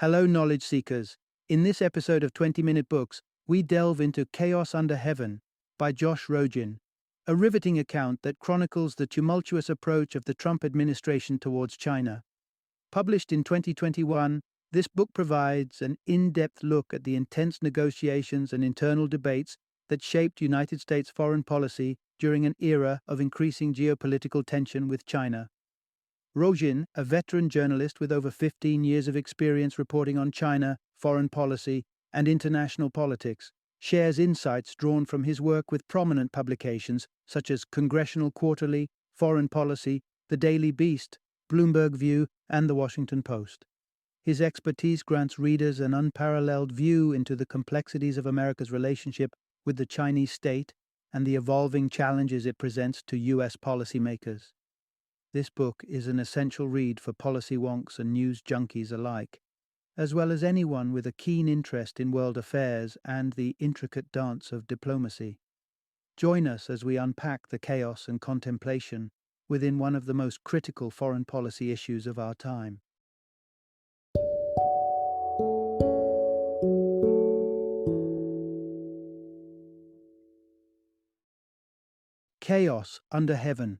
Hello, knowledge seekers. In this episode of 20-Minute Books, we delve into Chaos Under Heaven by Josh Rogin, a riveting account that chronicles the tumultuous approach of the Trump administration towards China. Published in 2021, this book provides an in-depth look at the intense negotiations and internal debates that shaped United States foreign policy during an era of increasing geopolitical tension with China. Rogin, a veteran journalist with over 15 years of experience reporting on China, foreign policy, and international politics, shares insights drawn from his work with prominent publications such as Congressional Quarterly, Foreign Policy, The Daily Beast, Bloomberg View, and The Washington Post. His expertise grants readers an unparalleled view into the complexities of America's relationship with the Chinese state and the evolving challenges it presents to U.S. policymakers. This book is an essential read for policy wonks and news junkies alike, as well as anyone with a keen interest in world affairs and the intricate dance of diplomacy. Join us as we unpack the chaos and contemplation within one of the most critical foreign policy issues of our time. Chaos Under Heaven: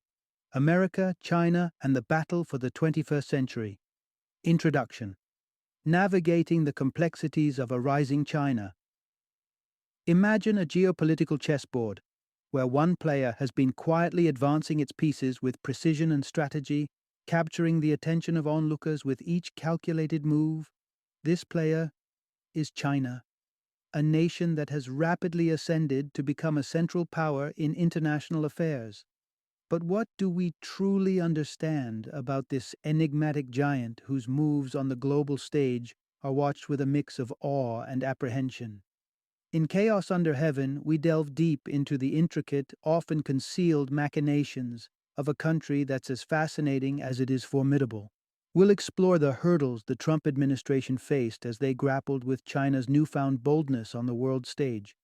America, China, and the Battle for the 21st Century. Introduction. Navigating the complexities of a rising China. Imagine a geopolitical chessboard, where one player has been quietly advancing its pieces with precision and strategy, capturing the attention of onlookers with each calculated move. This player is China, a nation that has rapidly ascended to become a central power in international affairs. But what do we truly understand about this enigmatic giant whose moves on the global stage are watched with a mix of awe and apprehension? In Chaos Under Heaven, we delve deep into the intricate, often concealed machinations of a country that's as fascinating as it is formidable. We'll explore the hurdles the Trump administration faced as they grappled with China's newfound boldness on the world stage.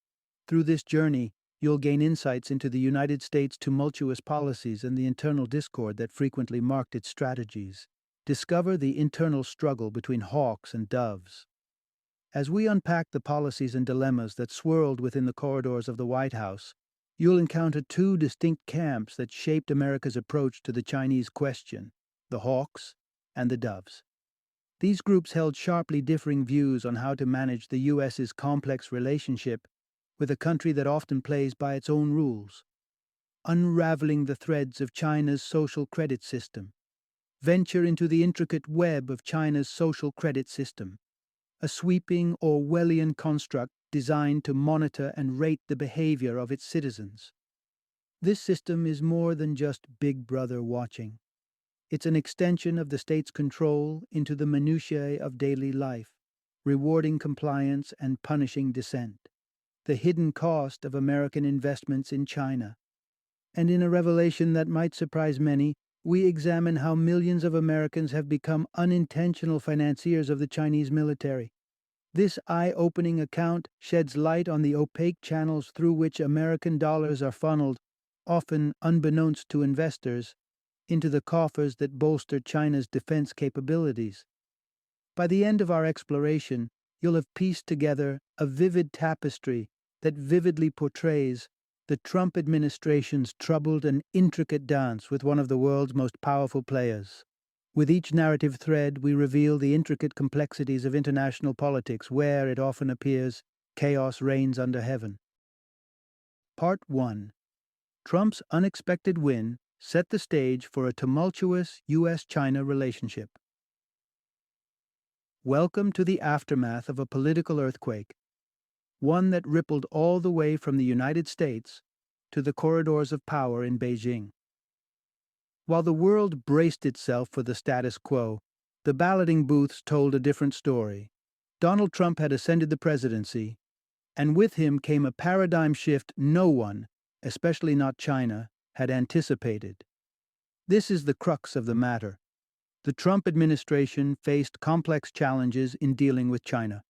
Through this journey, you'll gain insights into the United States' tumultuous policies and the internal discord that frequently marked its strategies. Discover the internal struggle between hawks and doves. As we unpack the policies and dilemmas that swirled within the corridors of the White House, you'll encounter two distinct camps that shaped America's approach to the Chinese question: the hawks and the doves. These groups held sharply differing views on how to manage the U.S.'s complex relationship with a country that often plays by its own rules. Unraveling the threads of China's social credit system. Venture into the intricate web of China's social credit system, a sweeping Orwellian construct designed to monitor and rate the behavior of its citizens. This system is more than just Big Brother watching. It's an extension of the state's control into the minutiae of daily life, rewarding compliance and punishing dissent. The hidden cost of American investments in China. And in a revelation that might surprise many, we examine how millions of Americans have become unintentional financiers of the Chinese military. This eye-opening account sheds light on the opaque channels through which American dollars are funneled, often unbeknownst to investors, into the coffers that bolster China's defense capabilities. By the end of our exploration, you'll have pieced together a vivid tapestry that vividly portrays the Trump administration's troubled and intricate dance with one of the world's most powerful players. With each narrative thread, we reveal the intricate complexities of international politics where, it often appears, chaos reigns under heaven. Part 1. Trump's unexpected win set the stage for a tumultuous U.S.-China relationship. Welcome to the aftermath of a political earthquake, one that rippled all the way from the United States to the corridors of power in Beijing. While the world braced itself for the status quo, the balloting booths told a different story. Donald Trump had ascended the presidency, and with him came a paradigm shift no one, especially not China, had anticipated. This is the crux of the matter. The Trump administration faced complex challenges in dealing with China.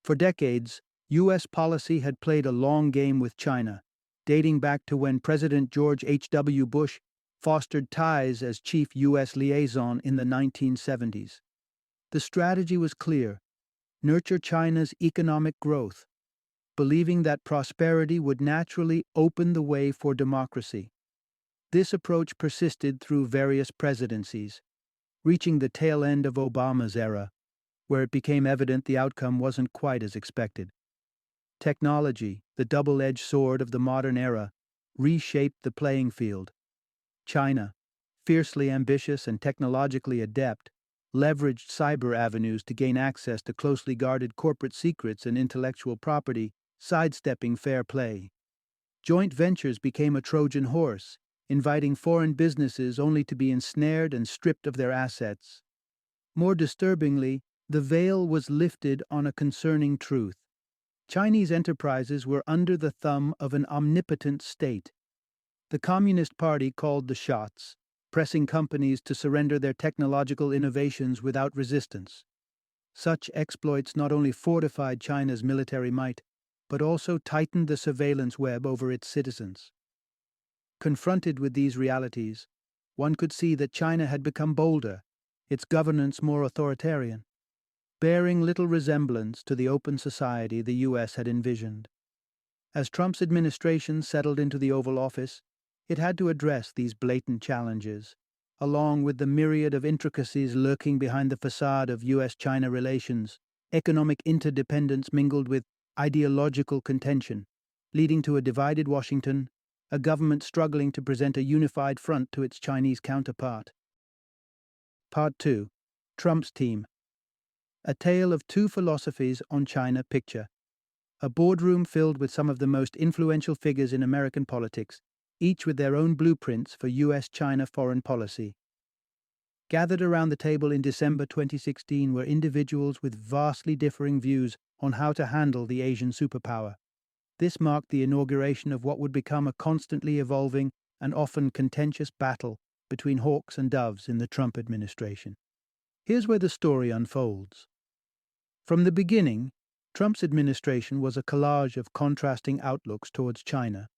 For decades, U.S. policy had played a long game with China, dating back to when President George H.W. Bush fostered ties as chief U.S. liaison in the 1970s. The strategy was clear: nurture China's economic growth, believing that prosperity would naturally open the way for democracy. This approach persisted through various presidencies, reaching the tail end of Obama's era, where it became evident the outcome wasn't quite as expected. Technology, the double-edged sword of the modern era, reshaped the playing field. China, fiercely ambitious and technologically adept, leveraged cyber avenues to gain access to closely guarded corporate secrets and intellectual property, sidestepping fair play. Joint ventures became a Trojan horse, inviting foreign businesses only to be ensnared and stripped of their assets. More disturbingly, the veil was lifted on a concerning truth. Chinese enterprises were under the thumb of an omnipotent state. The Communist Party called the shots, pressing companies to surrender their technological innovations without resistance. Such exploits not only fortified China's military might, but also tightened the surveillance web over its citizens. Confronted with these realities, one could see that China had become bolder, its governance more authoritarian, bearing little resemblance to the open society the U.S. had envisioned. As Trump's administration settled into the Oval Office, it had to address these blatant challenges, along with the myriad of intricacies lurking behind the facade of U.S.-China relations. Economic interdependence mingled with ideological contention, leading to a divided Washington, a government struggling to present a unified front to its Chinese counterpart. Part 2. Trump's Team. A tale of two philosophies on China picture. A boardroom filled with some of the most influential figures in American politics, each with their own blueprints for U.S.-China foreign policy. Gathered around the table in December 2016 were individuals with vastly differing views on how to handle the Asian superpower. This marked the inauguration of what would become a constantly evolving and often contentious battle between hawks and doves in the Trump administration. Here's where the story unfolds. From the beginning, Trump's administration was a collage of contrasting outlooks towards China.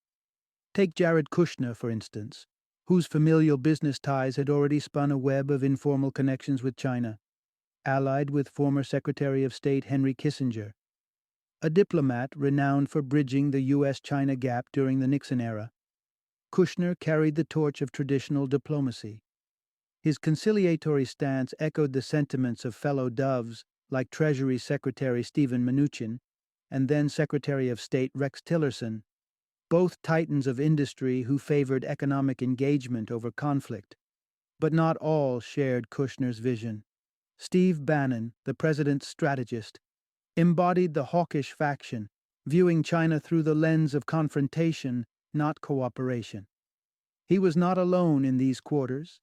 Take Jared Kushner, for instance, whose familial business ties had already spun a web of informal connections with China, allied with former Secretary of State Henry Kissinger, a diplomat renowned for bridging the U.S.-China gap during the Nixon era. Kushner carried the torch of traditional diplomacy. His conciliatory stance echoed the sentiments of fellow doves like Treasury Secretary Stephen Mnuchin and then Secretary of State Rex Tillerson, both titans of industry who favored economic engagement over conflict. But not all shared Kushner's vision. Steve Bannon, the president's strategist, embodied the hawkish faction, viewing China through the lens of confrontation, not cooperation. He was not alone in these quarters.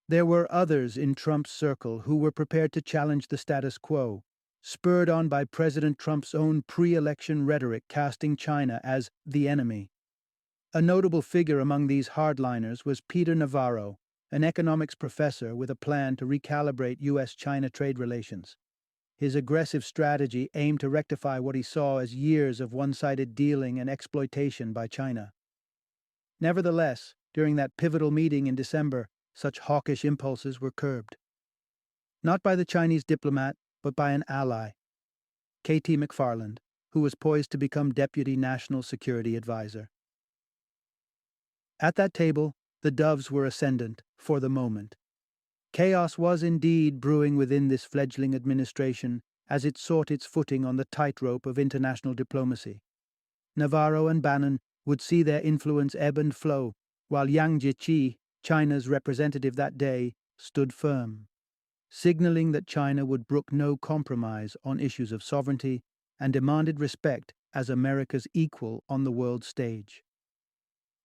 There were others in Trump's circle who were prepared to challenge the status quo, spurred on by President Trump's own pre-election rhetoric casting China as the enemy. A notable figure among these hardliners was Peter Navarro, an economics professor with a plan to recalibrate U.S.-China trade relations. His aggressive strategy aimed to rectify what he saw as years of one-sided dealing and exploitation by China. Nevertheless, during that pivotal meeting in December, such hawkish impulses were curbed. Not by the Chinese diplomat, but by an ally, K.T. McFarland, who was poised to become Deputy National Security Advisor. At that table, the doves were ascendant, for the moment. Chaos was indeed brewing within this fledgling administration as it sought its footing on the tightrope of international diplomacy. Navarro and Bannon would see their influence ebb and flow, while Yang Jiechi, China's representative that day, stood firm, signaling that China would brook no compromise on issues of sovereignty and demanded respect as America's equal on the world stage.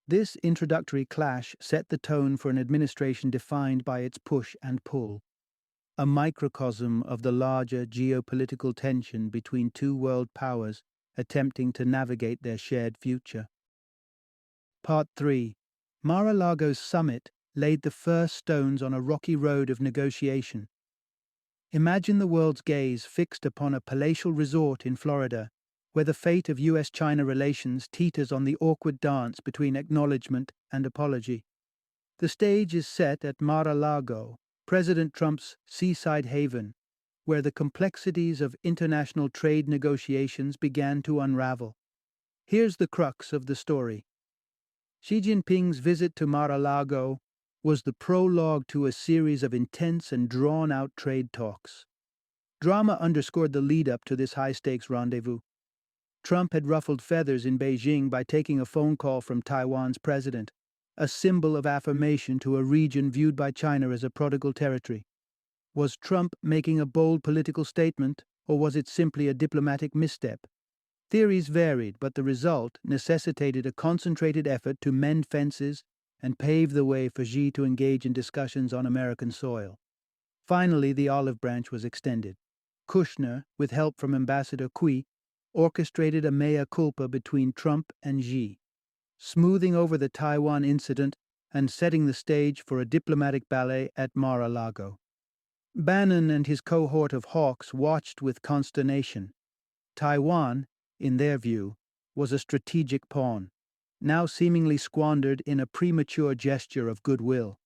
This introductory clash set the tone for an administration defined by its push and pull, a microcosm of the larger geopolitical tension between two world powers attempting to navigate their shared future. Part 3. Mar-a-Lago's summit laid the first stones on a rocky road of negotiation. Imagine the world's gaze fixed upon a palatial resort in Florida, where the fate of U.S.-China relations teeters on the awkward dance between acknowledgement and apology. The stage is set at Mar-a-Lago, President Trump's seaside haven, where the complexities of international trade negotiations began to unravel. Here's the crux of the story. Xi Jinping's visit to Mar-a-Lago was the prologue to a series of intense and drawn-out trade talks. Drama underscored the lead-up to this high-stakes rendezvous. Trump had ruffled feathers in Beijing by taking a phone call from Taiwan's president, a symbol of affirmation to a region viewed by China as a prodigal territory. Was Trump making a bold political statement, or was it simply a diplomatic misstep? Theories varied, but the result necessitated a concentrated effort to mend fences and pave the way for Xi to engage in discussions on American soil. Finally, the olive branch was extended. Kushner, with help from Ambassador Cui, orchestrated a mea culpa between Trump and Xi, smoothing over the Taiwan incident and setting the stage for a diplomatic ballet at Mar-a-Lago. Bannon and his cohort of hawks watched with consternation. Taiwan, in their view, was a strategic pawn, now seemingly squandered in a premature gesture of goodwill.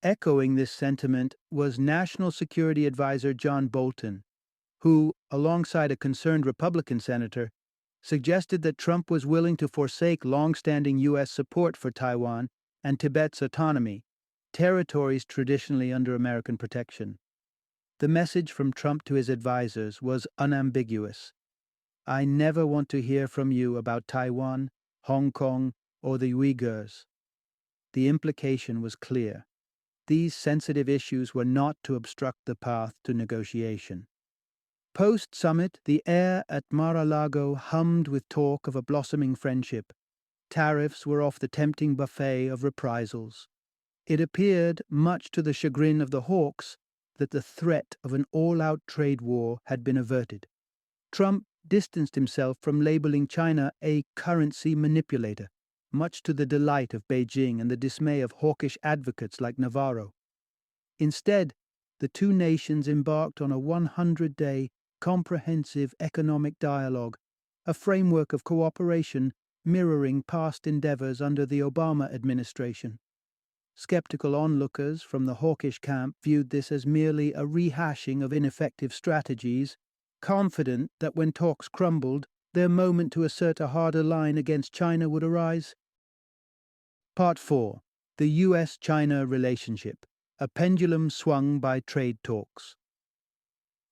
Echoing this sentiment was National Security Advisor John Bolton, who, alongside a concerned Republican senator, suggested that Trump was willing to forsake long-standing U.S. support for Taiwan and Tibet's autonomy, territories traditionally under American protection. The message from Trump to his advisors was unambiguous. I never want to hear from you about Taiwan, Hong Kong, or the Uyghurs. The implication was clear. These sensitive issues were not to obstruct the path to negotiation. Post-summit, the air at Mar-a-Lago hummed with talk of a blossoming friendship. Tariffs were off the tempting buffet of reprisals. It appeared, much to the chagrin of the hawks, that the threat of an all-out trade war had been averted. Trump distanced himself from labeling China a currency manipulator, much to the delight of Beijing and the dismay of hawkish advocates like Navarro. Instead, the two nations embarked on a 100-day, comprehensive economic dialogue, a framework of cooperation mirroring past endeavors under the Obama administration. Skeptical onlookers from the hawkish camp viewed this as merely a rehashing of ineffective strategies, confident that when talks crumbled, their moment to assert a harder line against China would arise. Part 4. The U.S.-China relationship, a pendulum swung by trade talks.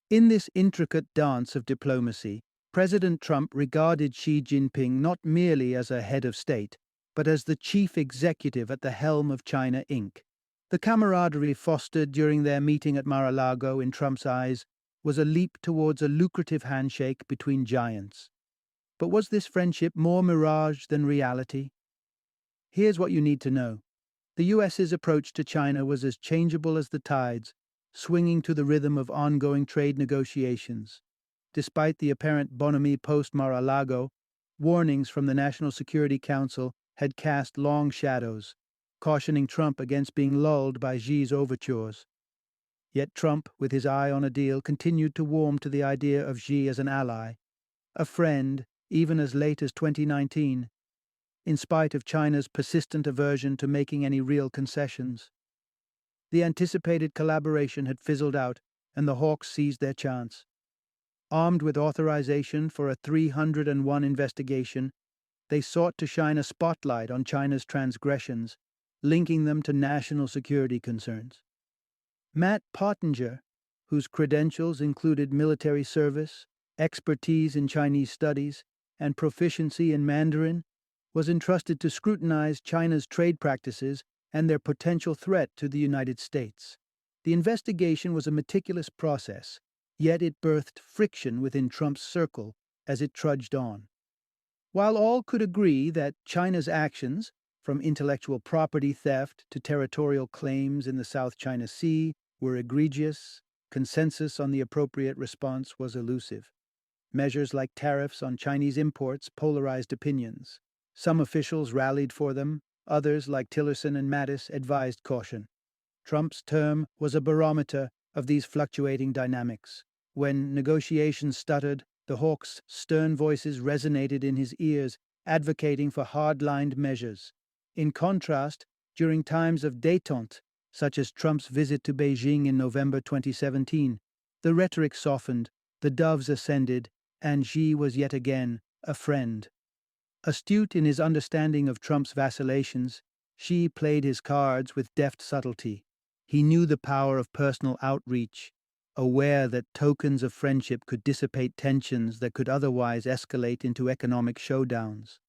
In this intricate dance of diplomacy, President Trump regarded Xi Jinping not merely as a head of state, but as the chief executive at the helm of China Inc. The camaraderie fostered during their meeting at Mar-a-Lago, in Trump's eyes, was a leap towards a lucrative handshake between giants. But was this friendship more mirage than reality? Here's what you need to know. The U.S.'s approach to China was as changeable as the tides, swinging to the rhythm of ongoing trade negotiations. Despite the apparent bonhomie post-Mar-a-Lago, warnings from the National Security Council had cast long shadows, cautioning Trump against being lulled by Xi's overtures. Yet Trump, with his eye on a deal, continued to warm to the idea of Xi as an ally, a friend, even as late as 2019, in spite of China's persistent aversion to making any real concessions. The anticipated collaboration had fizzled out, and the hawks seized their chance. Armed with authorization for a 301 investigation, they sought to shine a spotlight on China's transgressions, linking them to national security concerns. Matt Pottinger, whose credentials included military service, expertise in Chinese studies, and proficiency in Mandarin, was entrusted to scrutinize China's trade practices and their potential threat to the United States. The investigation was a meticulous process, yet it birthed friction within Trump's circle as it trudged on. While all could agree that China's actions, from intellectual property theft to territorial claims in the South China Sea, were egregious, consensus on the appropriate response was elusive. Measures like tariffs on Chinese imports polarized opinions. Some officials rallied for them, others, like Tillerson and Mattis, advised caution. Trump's term was a barometer of these fluctuating dynamics. When negotiations stuttered, the hawk's stern voices resonated in his ears, advocating for hard-lined measures. In contrast, during times of détente, such as Trump's visit to Beijing in November 2017, The rhetoric softened, the doves ascended, and Xi was yet again a friend. Astute in his understanding of Trump's vacillations, Xi played his cards with deft subtlety. He knew the power of personal outreach, aware that tokens of friendship could dissipate tensions that could otherwise escalate into economic showdowns.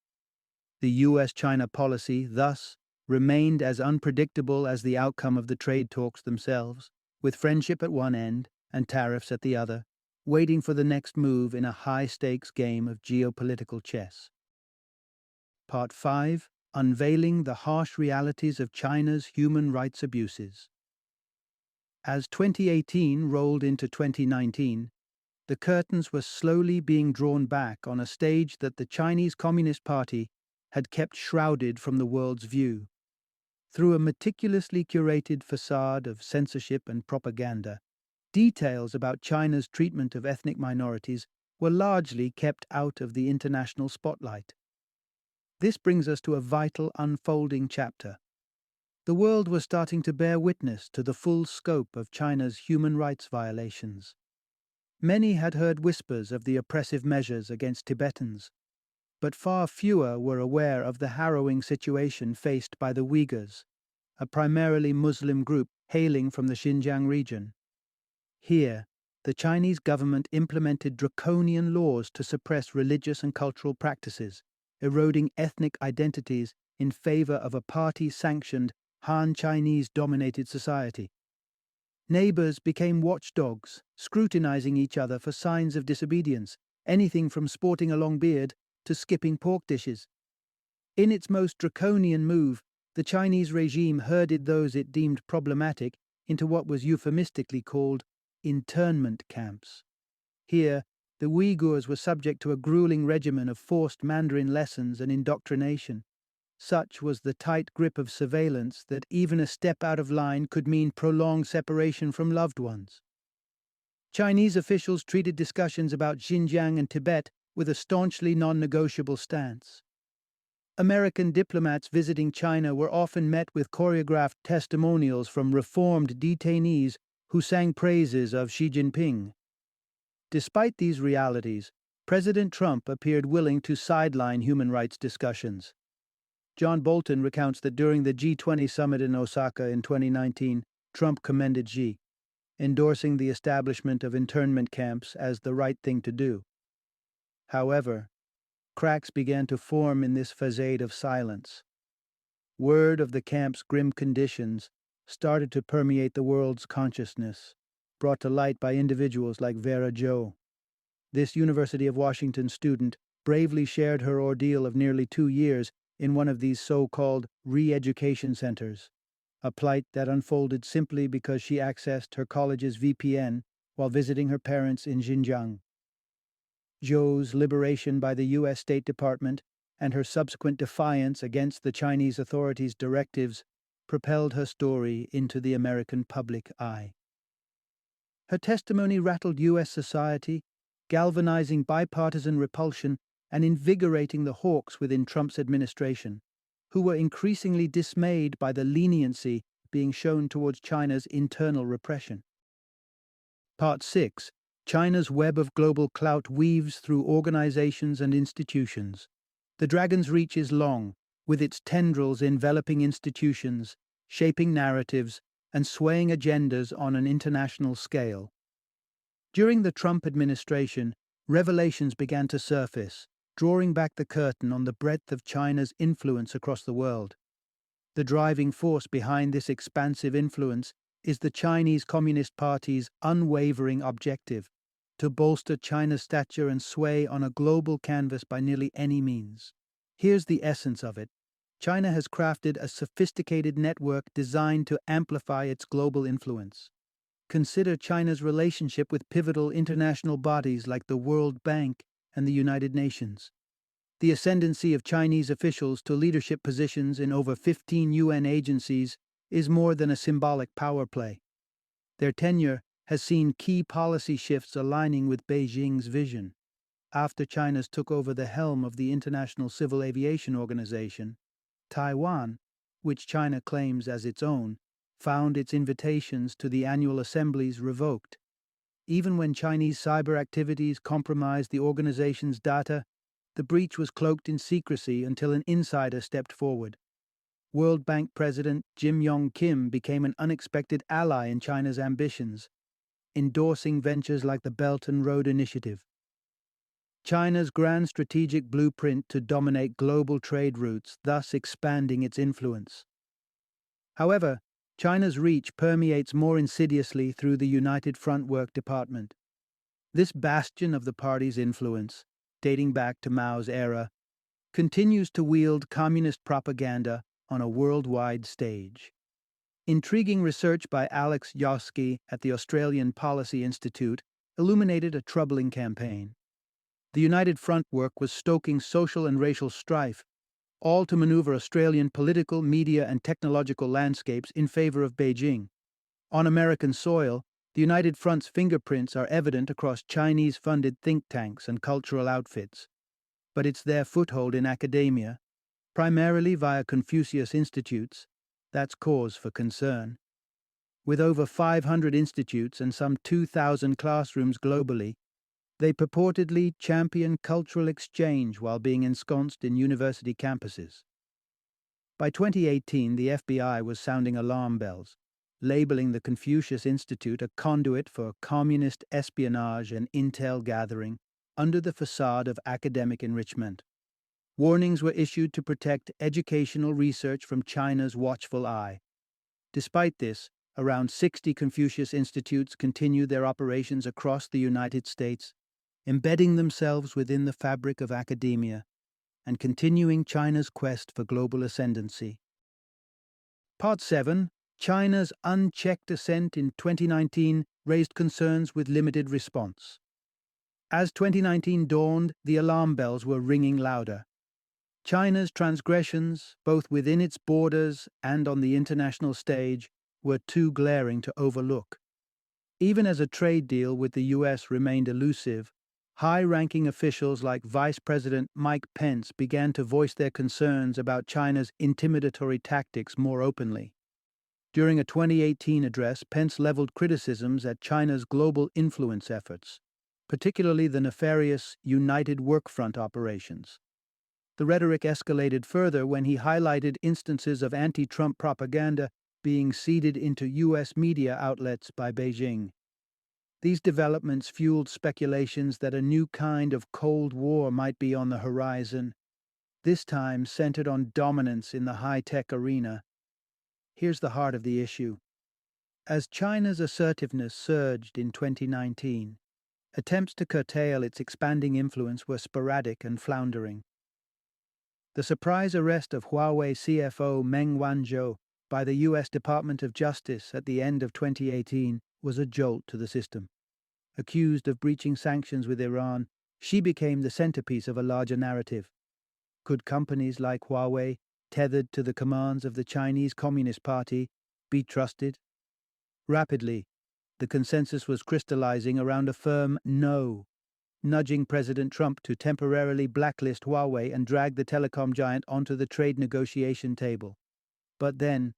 The U.S.-China policy, thus, remained as unpredictable as the outcome of the trade talks themselves, with friendship at one end and tariffs at the other, waiting for the next move in a high-stakes game of geopolitical chess. Part 5. Unveiling the harsh realities of China's human rights abuses. As 2018 rolled into 2019, the curtains were slowly being drawn back on a stage that the Chinese Communist Party had kept shrouded from the world's view. Through a meticulously curated facade of censorship and propaganda, details about China's treatment of ethnic minorities were largely kept out of the international spotlight. This brings us to a vital unfolding chapter. The world was starting to bear witness to the full scope of China's human rights violations. Many had heard whispers of the oppressive measures against Tibetans, but far fewer were aware of the harrowing situation faced by the Uyghurs, a primarily Muslim group hailing from the Xinjiang region. Here, the Chinese government implemented draconian laws to suppress religious and cultural practices, eroding ethnic identities in favor of a party-sanctioned Han Chinese-dominated society. Neighbors became watchdogs, scrutinizing each other for signs of disobedience, anything from sporting a long beard to skipping pork dishes. In its most draconian move, the Chinese regime herded those it deemed problematic into what was euphemistically called internment camps. Here, the Uyghurs were subject to a grueling regimen of forced Mandarin lessons and indoctrination. Such was the tight grip of surveillance that even a step out of line could mean prolonged separation from loved ones. Chinese officials treated discussions about Xinjiang and Tibet with a staunchly non-negotiable stance. American diplomats visiting China were often met with choreographed testimonials from reformed detainees who sang praises of Xi Jinping. Despite these realities, President Trump appeared willing to sideline human rights discussions. John Bolton recounts that during the G20 summit in Osaka in 2019, Trump commended Xi, endorsing the establishment of internment camps as the right thing to do. However, cracks began to form in this facade of silence. Word of the camp's grim conditions started to permeate the world's consciousness, brought to light by individuals like Vera Zhou. This University of Washington student bravely shared her ordeal of nearly 2 years in one of these so-called re-education centers, a plight that unfolded simply because she accessed her college's VPN while visiting her parents in Xinjiang. Zhou's liberation by the U.S. State Department and her subsequent defiance against the Chinese authorities' directives propelled her story into the American public eye. Her testimony rattled U.S. society, galvanizing bipartisan repulsion and invigorating the hawks within Trump's administration, who were increasingly dismayed by the leniency being shown towards China's internal repression. Part 6. China's web of global clout weaves through organizations and institutions. The dragon's reach is long, with its tendrils enveloping institutions, shaping narratives, and swaying agendas on an international scale. During the Trump administration, revelations began to surface, drawing back the curtain on the breadth of China's influence across the world. The driving force behind this expansive influence is the Chinese Communist Party's unwavering objective: to bolster China's stature and sway on a global canvas by nearly any means. Here's the essence of it. China has crafted a sophisticated network designed to amplify its global influence. Consider China's relationship with pivotal international bodies like the World Bank and the United Nations. The ascendancy of Chinese officials to leadership positions in over 15 UN agencies is more than a symbolic power play. Their tenure has seen key policy shifts aligning with Beijing's vision. After China took over the helm of the International Civil Aviation Organization, Taiwan, which China claims as its own, found its invitations to the annual assemblies revoked. Even when Chinese cyber activities compromised the organization's data, the breach was cloaked in secrecy until an insider stepped forward. World Bank President Jim Yong Kim became an unexpected ally in China's ambitions, endorsing ventures like the Belt and Road Initiative. China's grand strategic blueprint to dominate global trade routes, thus expanding its influence. However, China's reach permeates more insidiously through the United Front Work Department. This bastion of the party's influence, dating back to Mao's era, continues to wield communist propaganda on a worldwide stage. Intriguing research by Alex Yoski at the Australian Policy Institute illuminated a troubling campaign. The United Front work was stoking social and racial strife, all to maneuver Australian political, media, and technological landscapes in favor of Beijing. On American soil, the United Front's fingerprints are evident across Chinese-funded think tanks and cultural outfits. But it's their foothold in academia, primarily via Confucius Institutes, that's cause for concern. With over 500 institutes and some 2,000 classrooms globally, they purportedly champion cultural exchange while being ensconced in university campuses. By 2018, the FBI was sounding alarm bells, labeling the Confucius Institute a conduit for communist espionage and intel gathering under the facade of academic enrichment. Warnings were issued to protect educational research from China's watchful eye. Despite this, around 60 Confucius Institutes continue their operations across the United States, embedding themselves within the fabric of academia and continuing China's quest for global ascendancy. Part 7. China's unchecked ascent in 2019 raised concerns with limited response. As 2019 dawned, the alarm bells were ringing louder. China's transgressions, both within its borders and on the international stage, were too glaring to overlook. Even as a trade deal with the US remained elusive, high-ranking officials like Vice President Mike Pence began to voice their concerns about China's intimidatory tactics more openly. During a 2018 address, Pence leveled criticisms at China's global influence efforts, particularly the nefarious United Workfront operations. The rhetoric escalated further when he highlighted instances of anti-Trump propaganda being seeded into U.S. media outlets by Beijing. These developments fueled speculations that a new kind of Cold War might be on the horizon, this time centered on dominance in the high-tech arena. Here's the heart of the issue. As China's assertiveness surged in 2019, attempts to curtail its expanding influence were sporadic and floundering. The surprise arrest of Huawei CFO Meng Wanzhou by the U.S. Department of Justice at the end of 2018 was a jolt to the system. Accused of breaching sanctions with Iran, she became the centerpiece of a larger narrative. Could companies like Huawei, tethered to the commands of the Chinese Communist Party, be trusted? Rapidly, the consensus was crystallizing around a firm no, nudging President Trump to temporarily blacklist Huawei and drag the telecom giant onto the trade negotiation table. But then,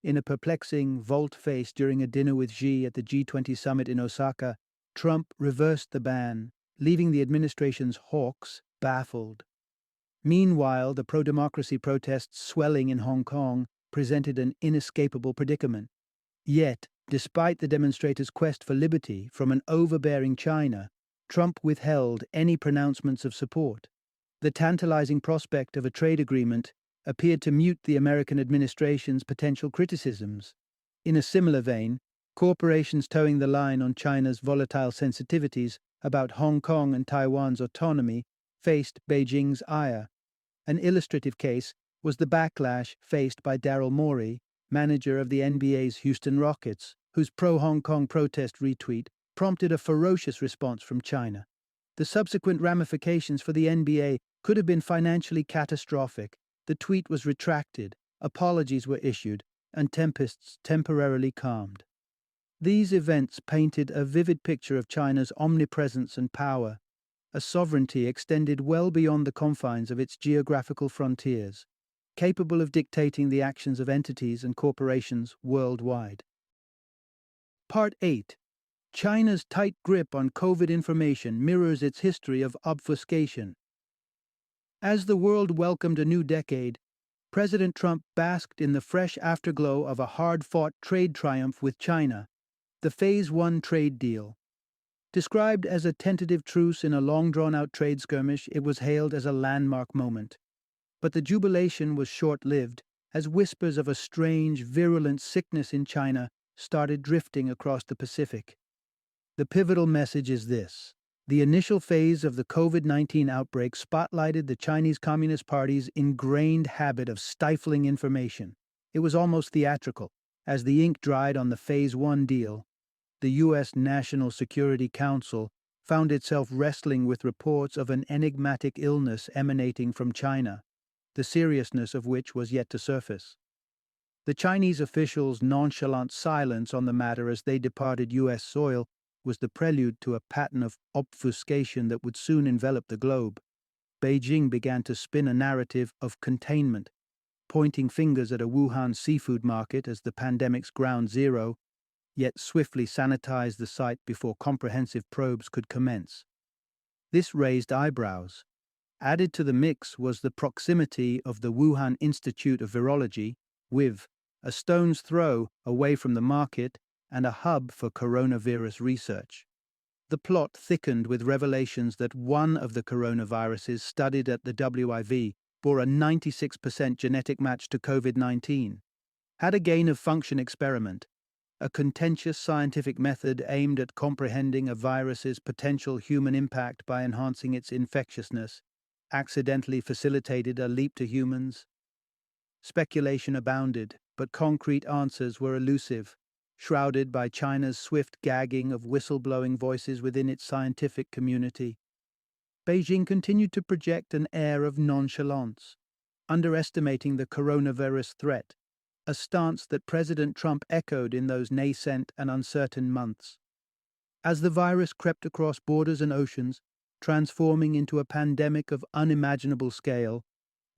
in a perplexing volte-face during a dinner with Xi at the G20 summit in Osaka, Trump reversed the ban, leaving the administration's hawks baffled. Meanwhile, the pro-democracy protests swelling in Hong Kong presented an inescapable predicament. Yet, despite the demonstrators' quest for liberty from an overbearing China, Trump withheld any pronouncements of support. The tantalizing prospect of a trade agreement appeared to mute the American administration's potential criticisms. In a similar vein, corporations towing the line on China's volatile sensitivities about Hong Kong and Taiwan's autonomy faced Beijing's ire. An illustrative case was the backlash faced by Daryl Morey, manager of the NBA's Houston Rockets, whose pro-Hong Kong protest retweet prompted a ferocious response from China. The subsequent ramifications for the NBA could have been financially catastrophic. The tweet was retracted, apologies were issued, and tempests temporarily calmed. These events painted a vivid picture of China's omnipresence and power, a sovereignty extended well beyond the confines of its geographical frontiers, capable of dictating the actions of entities and corporations worldwide. Part 8. China's tight grip on COVID information mirrors its history of obfuscation. As the world welcomed a new decade, President Trump basked in the fresh afterglow of a hard-fought trade triumph with China, the Phase 1 trade deal. Described as a tentative truce in a long drawn-out trade skirmish, it was hailed as a landmark moment. But the jubilation was short-lived, as whispers of a strange, virulent sickness in China started drifting across the Pacific. The pivotal message is this. The initial phase of the COVID-19 outbreak spotlighted the Chinese Communist Party's ingrained habit of stifling information. It was almost theatrical. As the ink dried on the Phase 1 deal, the U.S. National Security Council found itself wrestling with reports of an enigmatic illness emanating from China, the seriousness of which was yet to surface. The Chinese officials' nonchalant silence on the matter as they departed U.S. soil was the prelude to a pattern of obfuscation that would soon envelop the globe. Beijing began to spin a narrative of containment, pointing fingers at a Wuhan seafood market as the pandemic's ground zero, yet swiftly sanitized the site before comprehensive probes could commence. This raised eyebrows. Added to the mix was the proximity of the Wuhan Institute of Virology, WIV, a stone's throw away from the market and a hub for coronavirus research. The plot thickened with revelations that one of the coronaviruses studied at the WIV bore a 96% genetic match to COVID-19. Had a gain-of-function experiment, a contentious scientific method aimed at comprehending a virus's potential human impact by enhancing its infectiousness, accidentally facilitated a leap to humans? Speculation abounded, but concrete answers were elusive, shrouded by China's swift gagging of whistleblowing voices within its scientific community. Beijing continued to project an air of nonchalance, underestimating the coronavirus threat, a stance that President Trump echoed in those nascent and uncertain months. As the virus crept across borders and oceans, transforming into a pandemic of unimaginable scale,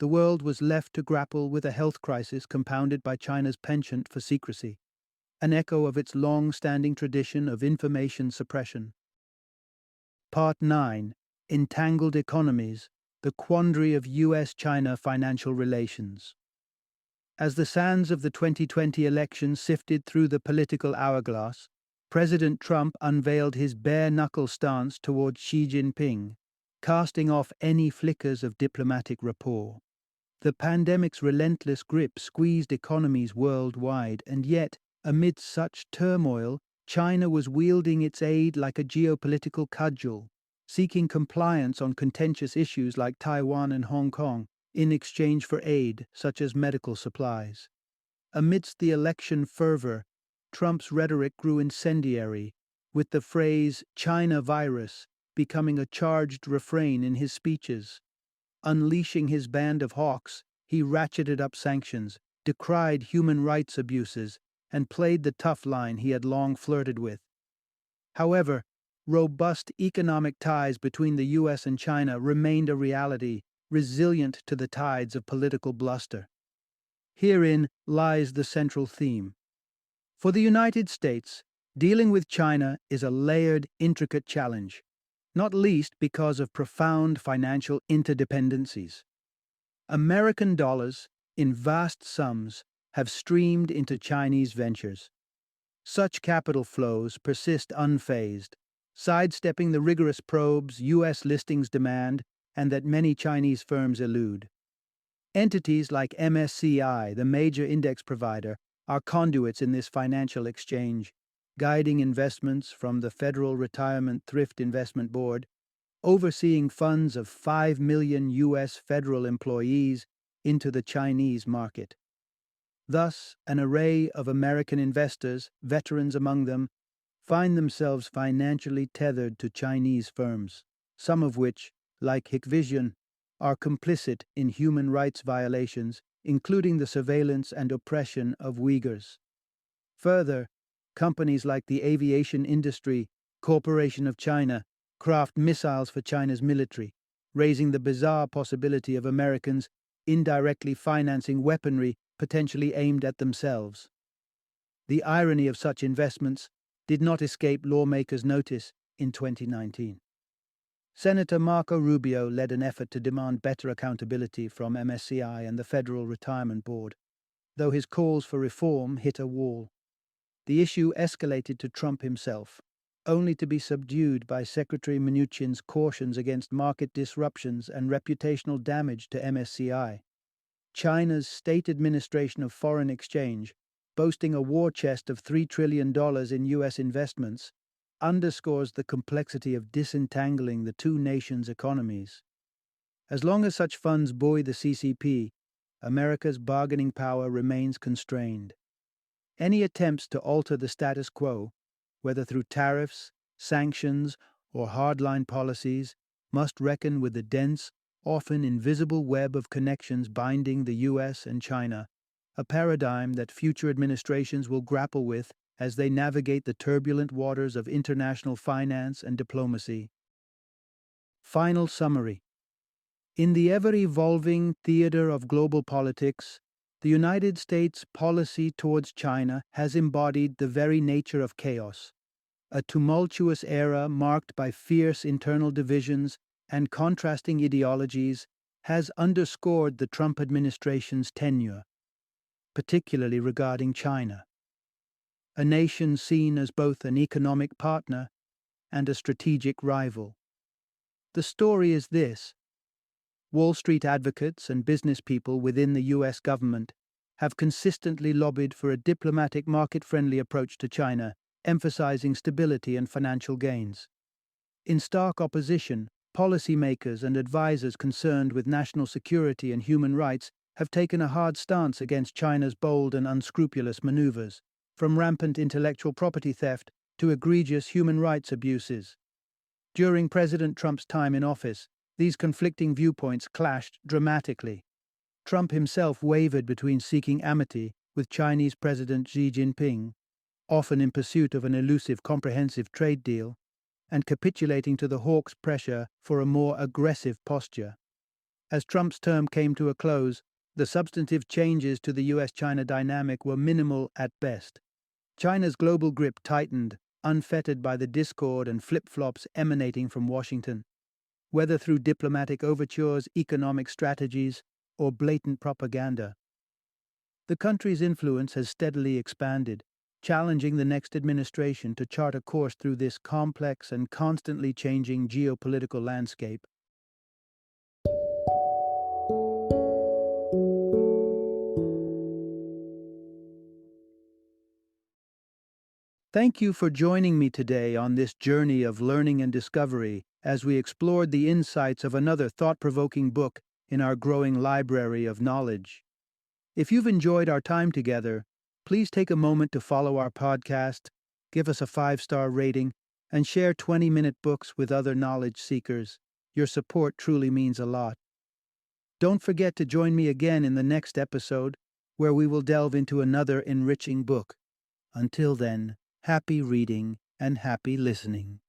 the world was left to grapple with a health crisis compounded by China's penchant for secrecy, an echo of its long-standing tradition of information suppression. Part 9. Entangled Economies, the Quandary of U.S.-China Financial Relations. As the sands of the 2020 election sifted through the political hourglass, President Trump unveiled his bare-knuckle stance toward Xi Jinping, casting off any flickers of diplomatic rapport. The pandemic's relentless grip squeezed economies worldwide, and yet, amidst such turmoil, China was wielding its aid like a geopolitical cudgel, seeking compliance on contentious issues like Taiwan and Hong Kong in exchange for aid such as medical supplies. Amidst the election fervor, Trump's rhetoric grew incendiary, with the phrase "China virus" becoming a charged refrain in his speeches. Unleashing his band of hawks, he ratcheted up sanctions, decried human rights abuses, and played the tough line he had long flirted with. However, robust economic ties between the U.S. and China remained a reality, resilient to the tides of political bluster. Herein lies the central theme. For the United States, dealing with China is a layered, intricate challenge, not least because of profound financial interdependencies. American dollars, in vast sums, have streamed into Chinese ventures. Such capital flows persist unfazed, sidestepping the rigorous probes U.S. listings demand and that many Chinese firms elude. Entities like MSCI, the major index provider, are conduits in this financial exchange, guiding investments from the Federal Retirement Thrift Investment Board, overseeing funds of 5 million U.S. federal employees into the Chinese market. Thus, an array of American investors, veterans among them, find themselves financially tethered to Chinese firms, some of which, like Hikvision, are complicit in human rights violations, including the surveillance and oppression of Uyghurs. Further, companies like the Aviation Industry Corporation of China craft missiles for China's military, raising the bizarre possibility of Americans indirectly financing weaponry potentially aimed at themselves. The irony of such investments, did not escape lawmakers' notice in 2019. Senator Marco Rubio led an effort to demand better accountability from MSCI and the Federal Retirement Board, though his calls for reform hit a wall. The issue escalated to Trump himself, only to be subdued by Secretary Mnuchin's cautions against market disruptions and reputational damage to MSCI. China's State Administration of Foreign Exchange, boasting a war chest of $3 trillion in U.S. investments, underscores the complexity of disentangling the two nations' economies. As long as such funds buoy the CCP, America's bargaining power remains constrained. Any attempts to alter the status quo, whether through tariffs, sanctions, or hardline policies, must reckon with the dense, often invisible web of connections binding the U.S. and China, a paradigm that future administrations will grapple with as they navigate the turbulent waters of international finance and diplomacy. Final summary. In the ever-evolving theater of global politics, the United States' policy towards China has embodied the very nature of chaos, a tumultuous era marked by fierce internal divisions and contrasting ideologies has underscored the Trump administration's tenure, particularly regarding China, a nation seen as both an economic partner and a strategic rival. The story is this: Wall Street advocates and business people within the U.S. government have consistently lobbied for a diplomatic, market-friendly approach to China, emphasizing stability and financial gains. In stark opposition, policymakers and advisors concerned with national security and human rights have taken a hard stance against China's bold and unscrupulous maneuvers, from rampant intellectual property theft to egregious human rights abuses. During President Trump's time in office, these conflicting viewpoints clashed dramatically. Trump himself wavered between seeking amity with Chinese President Xi Jinping, often in pursuit of an elusive comprehensive trade deal, and capitulating to the hawk's pressure for a more aggressive posture. As Trump's term came to a close, the substantive changes to the U.S.-China dynamic were minimal at best. China's global grip tightened, unfettered by the discord and flip-flops emanating from Washington. Whether through diplomatic overtures, economic strategies, or blatant propaganda. The country's influence has steadily expanded, challenging the next administration to chart a course through this complex and constantly changing geopolitical landscape. Thank you for joining me today on this journey of learning and discovery as we explored the insights of another thought-provoking book in our growing library of knowledge. If you've enjoyed our time together, please take a moment to follow our podcast, give us a 5-star rating, and share 20-minute books with other knowledge seekers. Your support truly means a lot. Don't forget to join me again in the next episode, where we will delve into another enriching book. Until then, happy reading and happy listening.